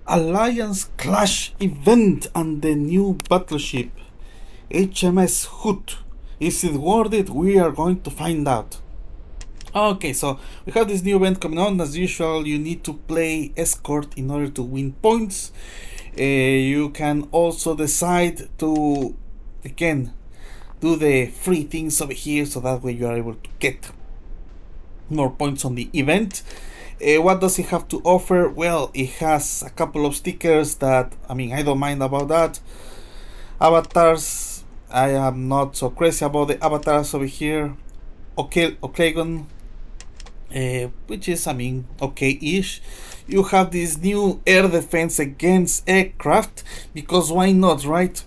Alliance Clash event and the new battleship HMS Hood. Is it worth it? We are going to find out. Okay, so we have this new event coming on. As usual, you need to play escort in order to win points. You can also decide to, again, do the free things over here, so that way you are able to get more points on the event. What does it have to offer? Well, it has a couple of stickers that, I mean, I don't mind about that. Avatars, I am not so crazy about the avatars over here. Okay, Octagon, which is, I mean, okay-ish. You have this new air defense against aircraft, because why not, right?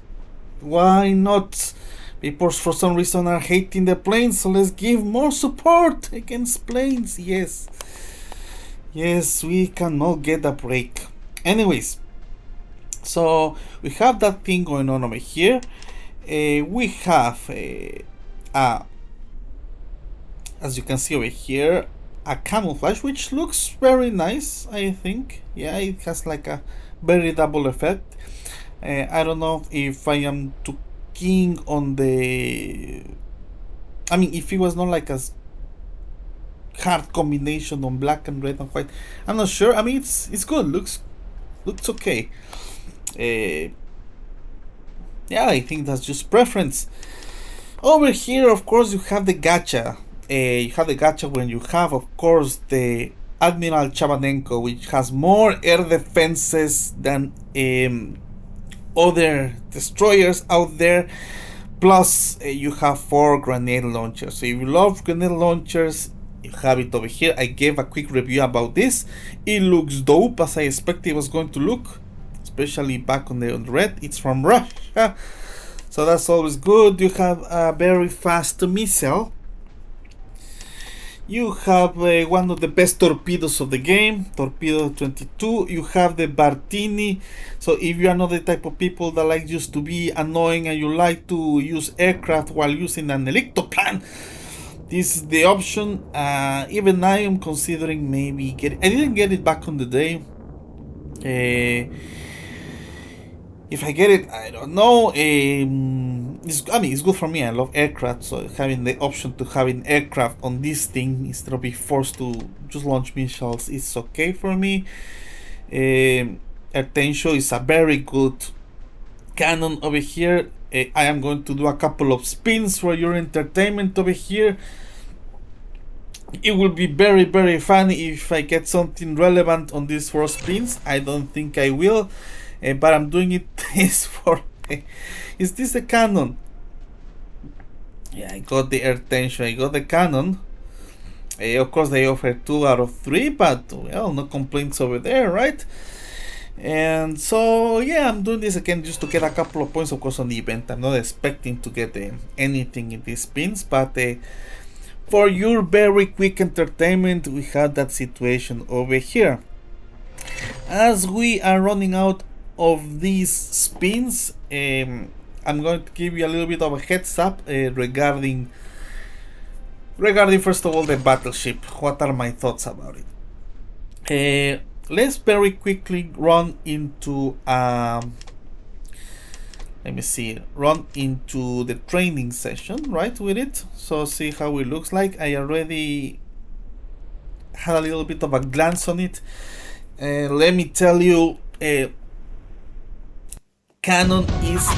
Why not? People for some reason are hating the planes, so let's give more support against planes. Yes, we cannot get a break. Anyways, so we have that thing going on over here. We have, as you can see over here, a camouflage, which looks very nice, I think. Yeah, it has like a very double effect. I don't know if I am too keen on the... I mean, if it was not like a hard combination on black and red and white, I'm not sure. I mean, it's good, looks okay. Yeah, I think that's just preference. Over here, of course, you have the gacha. You have the gacha when you have, of course, the Admiral CHABANENKO, which has more air defenses than other destroyers out there. Plus, you have 4 grenade launchers. So if you love grenade launchers, you have it over here. I gave a quick review about this. It looks dope, as I expected it was going to look, especially back on the red. It's from Russia, so that's always good. You have a very fast missile. You have one of the best torpedoes of the game, Torpedo 22. You have the Bartini. So if you are not the type of people that like just to be annoying and you like to use aircraft while using an ectoplan, this is the option. Even I am considering maybe getting... I didn't get it back on the day. If I get it, I don't know. I mean, it's good for me. I love aircraft, so having the option to having aircraft on this thing instead of being forced to just launch missiles is okay for me. Attention is a very good cannon over here. I am going to do a couple of spins for your entertainment over here. It will be very, very funny if I get something relevant on these 4 spins. I don't think I will, but I'm doing it this for... Is this the cannon? Yeah, I got the air tension, I got the cannon. Of course they offer 2 out of 3, but well, no complaints over there, right? And so yeah, I'm doing this again just to get a couple of points, of course, on the event. I'm not expecting to get anything in these spins, but for your very quick entertainment, we have that situation over here. As we are running out of these spins, I'm going to give you a little bit of a heads up regarding first of all the battleship. What are my thoughts about it? Let's very quickly run into run into the training session, right, with it. So see how it looks like. I already had a little bit of a glance on it. Let me tell you, cannon is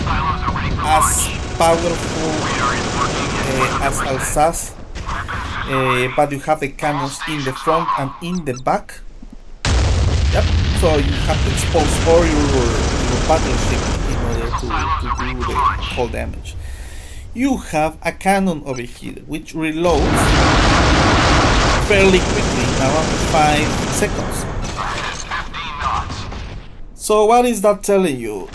as powerful as Alsace, but you have the cannons in the front and in the back. Yep. So you have to expose all your battleship in order to do the whole damage. You have a cannon over here which reloads fairly quickly, in around 5 seconds. So what is that telling you?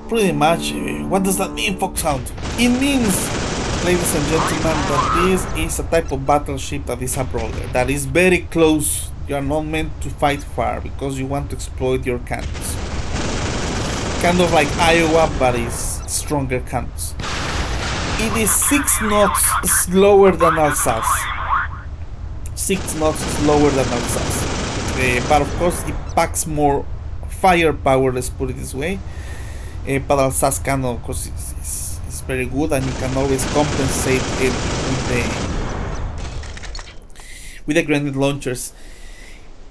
Pretty much, what does that mean, Foxhound? It means, ladies and gentlemen, that this is a type of battleship that is a brawler, that is very close. You are not meant to fight far because you want to exploit your cannons. Kind of like Iowa, but it's stronger cannons. It is 6 knots slower than Alsace. 6 knots slower than Alsace. But of course it packs more firepower, let's put it this way. But Alsace cannon, of course, is very good, and you can always compensate it with the grenade launchers.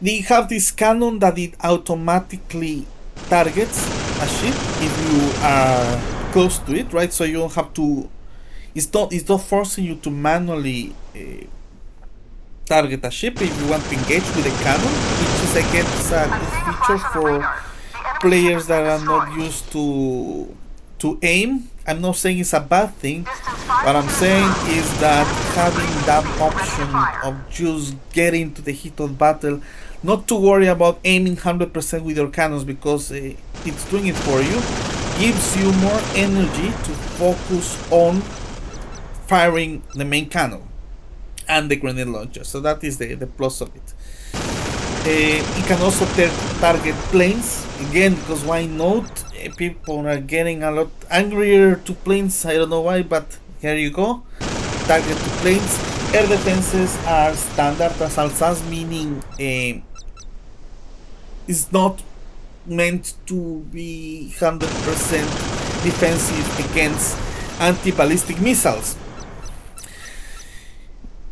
They have this cannon that it automatically targets a ship if you are close to it, right? So you don't have to. It's not forcing you to manually target a ship if you want to engage with a cannon, which is, I guess, a good feature for players that are not used to aim. I'm not saying it's a bad thing. What I'm saying is that having that option of just getting to the heat of battle, not to worry about aiming 100% with your cannons because it's doing it for you, gives you more energy to focus on firing the main cannon and the grenade launcher. So that is the plus of it. It can also target planes again, because why not? People are getting a lot angrier to planes. I don't know why, but here you go. Target to planes. Air defenses are standard as Alsace, meaning it's not meant to be 100% defensive against anti-ballistic missiles.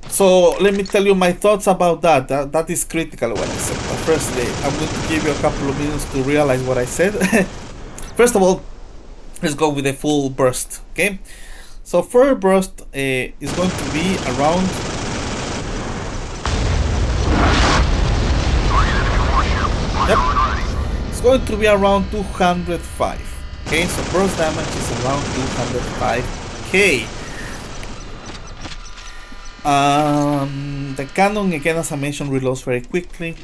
So let me tell you my thoughts about that. That is critical what I said. But firstly, I'm going to give you a couple of minutes to realize what I said. First of all, let's go with the full burst. Okay, so first burst is going to be around. Yep, it's going to be around 205. Okay, so burst damage is around 205k. The cannon, again, as I mentioned, reloads very quickly,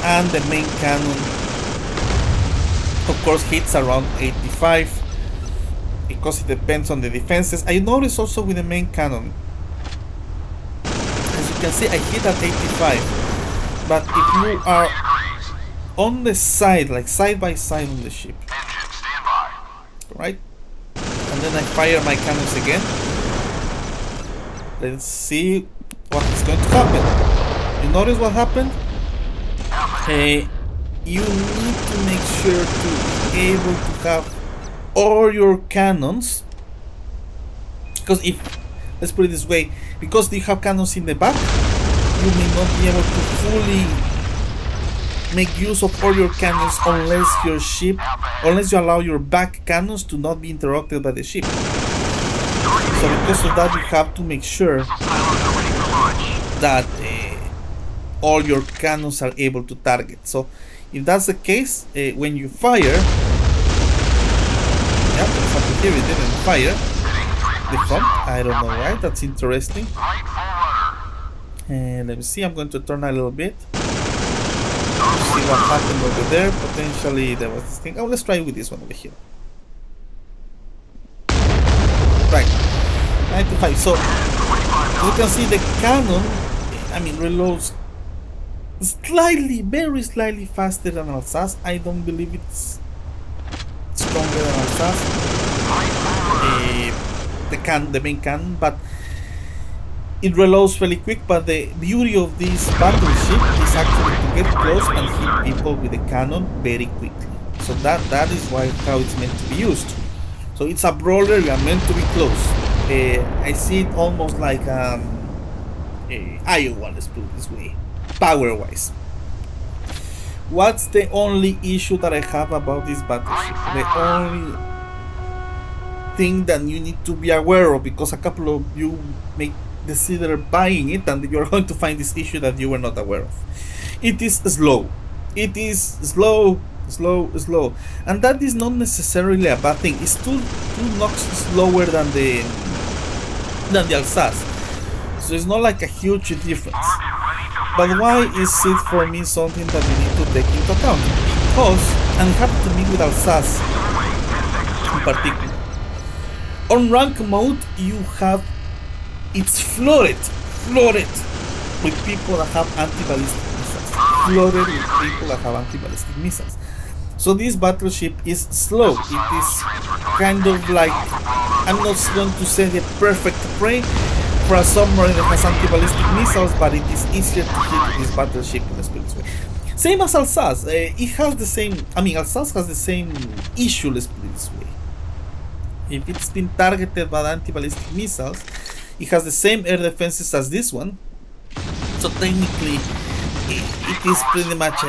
and the main cannon, of course, hits around 85 because it depends on the defenses. I noticed also with the main cannon, as you can see, I hit at 85, but if you are on the side, like side by side on the ship, right, and then I fire my cannons again, let's see what is going to happen. You notice what happened? You need to make sure to be able to have all your cannons, because if, let's put it this way, because you have cannons in the back, you may not be able to fully make use of all your cannons unless you allow your back cannons to not be interrupted by the ship. So because of that, you have to make sure that all your cannons are able to target. So if that's the case, when you fire, yeah, for example here it didn't fire the front, I don't know why, that's interesting. And let me see, I'm going to turn a little bit, see what happened over there. Potentially there was this thing. Oh, let's try with this one over here. Right, 95. So you can see the cannon, I mean, reloads slightly, very slightly faster than Alsace. I don't believe it's stronger than Alsace, the main cannon, but it reloads really quick. But the beauty of this battleship is actually to get close and hit people with the cannon very quickly. So that is how it's meant to be used. So it's a brawler, you are meant to be close. I see it almost like Iowa, let's put it this way, power-wise. What's the only issue that I have about this battleship? The only thing that you need to be aware of, because a couple of you may consider buying it and you're going to find this issue that you were not aware of. It is slow. It is slow, and that is not necessarily a bad thing. It's two notches slower than the Alsace, so it's not like a huge difference. But why is it for me something that you need to take into account? Because, and it happened to me with Alsace in particular, on rank mode you have, it's flooded with people that have anti-ballistic missiles, flooded with people that have anti-ballistic missiles. So this battleship is slow. It is kind of like, I'm not going to say the perfect prey for a submarine that has anti-ballistic missiles, but it is easier to hit this battleship, let's put it this way. Same as Alsace. It has the same. I mean, Alsace has the same issue. Let's put it this way. If it's been targeted by anti-ballistic missiles, it has the same air defenses as this one. So technically, it is pretty much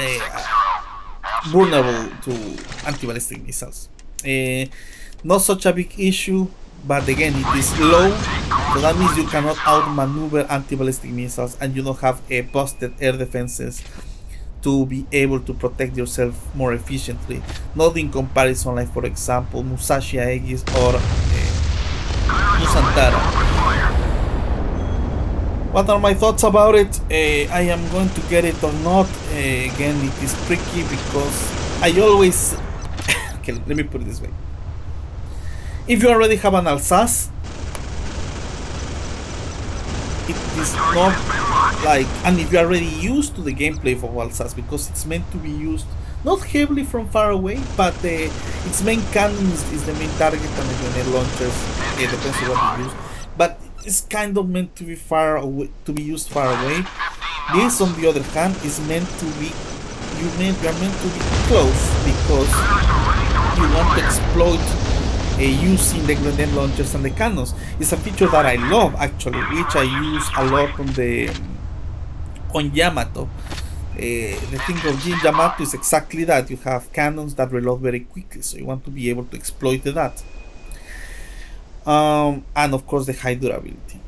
vulnerable to anti-ballistic missiles. Not such a big issue, but again, it is low, so that means you cannot outmaneuver anti-ballistic missiles, and you don't have a busted air defenses to be able to protect yourself more efficiently. Not in comparison, like for example, Musashi Aegis or Musantara. What are my thoughts about it? I am going to get it or not. Again, it is tricky because I always... okay, let me put it this way. If you already have an Alsace, it is not like... and if you are already used to the gameplay for Alsace, because it's meant to be used not heavily from far away, but its main cannon is the main target, and the grenade launchers, depends on what you use. But it's kind of meant to be far away, to be used far away. This, on the other hand, is meant to be you are meant to be close, because you want to exploit using the grenade launchers and the cannons. It's a feature that I love, actually, which I use a lot on Yamato. The thing of Yamato is exactly that. You have cannons that reload very quickly, so you want to be able to exploit that. And of course the high durability.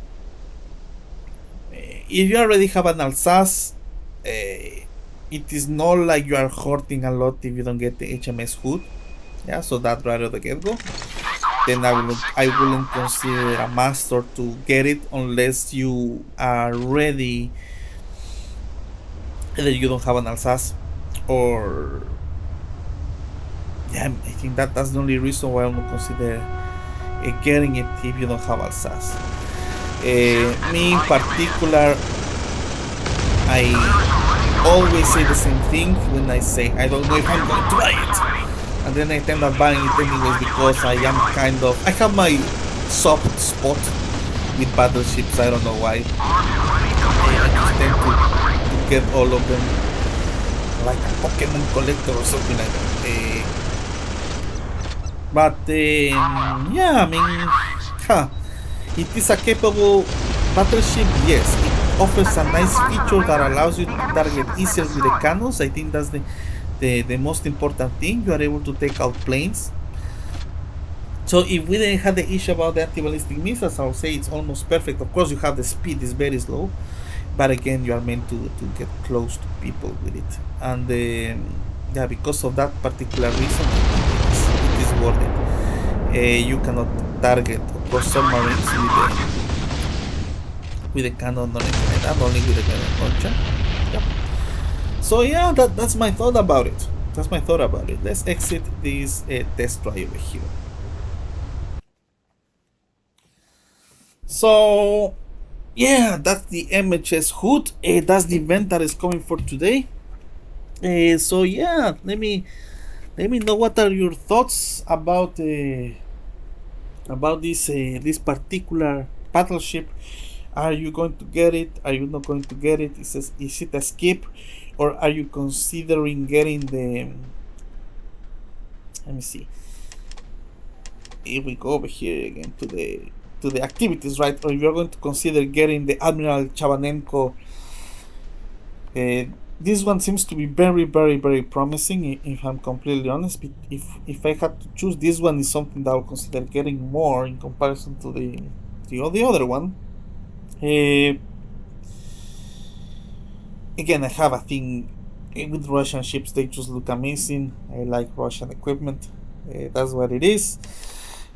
If you already have an Alsace, it is not like you are hurting a lot if you don't get the HMS hood. Yeah, so that right at the get-go. Then I wouldn't consider a master to get it unless you are ready. Either you don't have an Alsace, or yeah, I think that's the only reason why I don't consider getting it if you don't have Alsace. Me in particular, I always say the same thing when I say I don't know if I'm going to buy it, and then I end up buying it anyways, because I have my soft spot with battleships. I don't know why. I just tend to get all of them like a Pokemon collector or something like that. But yeah, I mean, it is a capable battleship. Yes, it offers a nice feature that allows you to target easier with the cannons. I think that's the most important thing. You are able to take out planes. So if we didn't have the issue about the anti-ballistic missiles, I would say it's almost perfect. Of course, you have the speed is very slow, but again, you are meant to get close to people with it. And yeah, because of that particular reason, it is worth it. You cannot target, of course, submarines with the cannon or anything like that, only with the cannon launcher. Yep. So yeah, that's my thought about it. That's my thought about it. Let's exit this test try over here. So yeah, that's the MHS hood. That's the event that is coming for today. So yeah, let me know what are your thoughts about this particular battleship. Are you going to get it? Are you not going to get it? Is it a skip, or are you considering getting the? Let me see. If we go over here again to the activities, right? Or if you're going to consider getting the Admiral CHABANENKO. This one seems to be very, very, very promising, if I'm completely honest. But if I had to choose, this one is something that I'll consider getting more in comparison to the other one. Again, I have a thing with Russian ships. They just look amazing. I like Russian equipment. That's what it is.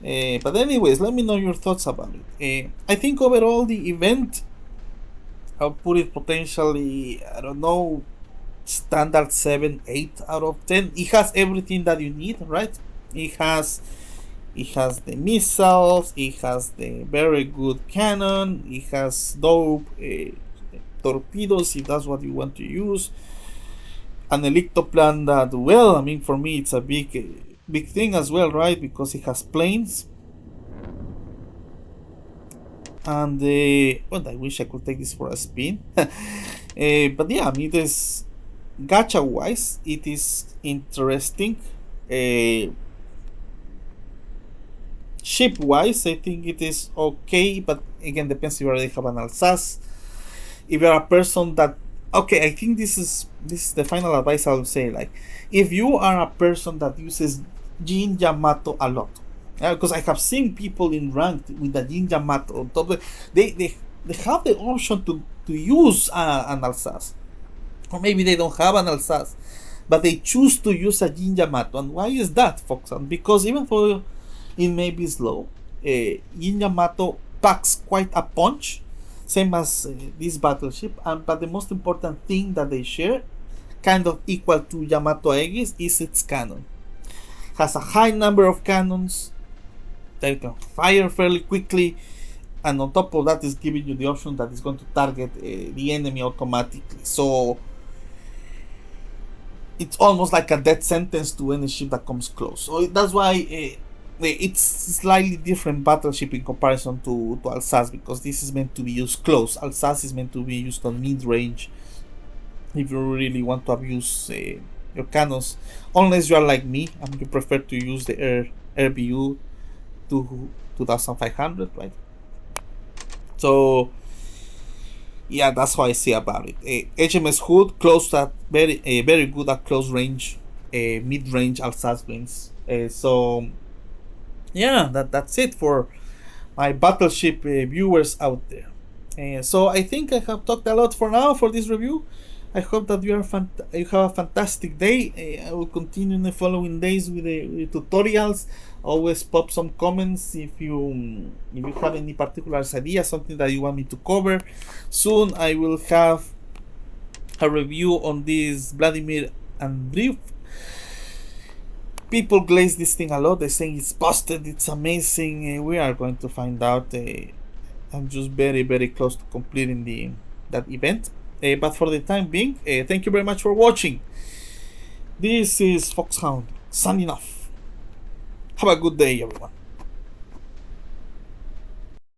But anyways, let me know your thoughts about it. I think overall the event, I'll put it potentially, I don't know, standard 7, 8 out of 10. It has everything that you need, right? It has the missiles, it has the very good cannon, it has dope torpedoes if that's what you want to use. An Electoplan that, well, I mean, for me it's a big thing as well, right? Because it has planes. And well, I wish I could take this for a spin. But yeah, I mean, gacha wise, it is interesting. Uh, Ship wise, I think it is okay, but again, depends if you already have an Alsace. If you're a person that, okay, I think this is the final advice I'll say. Like, if you are a person that uses Jin Yamato a lot, because I have seen people in ranked with the Jin Yamato on top. They have the option to use an Alsace, or maybe they don't have an Alsace, but they choose to use a Jin Yamato. And why is that, Foxhound? Because even though it may be slow, Jin Yamato packs quite a punch, same as this battleship. But the most important thing that they share, kind of equal to Yamato Aegis, is its cannon. Has a high number of cannons that can fire fairly quickly, and on top of that is giving you the option that it's going to target the enemy automatically. So it's almost like a death sentence to any ship that comes close. So that's why it's slightly different battleship in comparison to Alsace, because this is meant to be used close. Alsace is meant to be used on mid-range if you really want to abuse your cannons, unless you are like me and you prefer to use the RBU to 2500, right? So yeah, that's how I see about it. HMS Hood close at very good at close range, mid range Alsace wins. So yeah, that's it for my battleship viewers out there. So I think I have talked a lot for now for this review. I hope that you have a fantastic day. I will continue in the following days with the tutorials. Always pop some comments if you have any particular idea, something that you want me to cover. Soon I will have a review on this Vladimir Andreev. People glaze this thing a lot. They're saying it's busted, it's amazing. We are going to find out. I'm just very close to completing that event. But for the time being, thank you very much for watching. This is Foxhound signing off. Have a good day, everyone.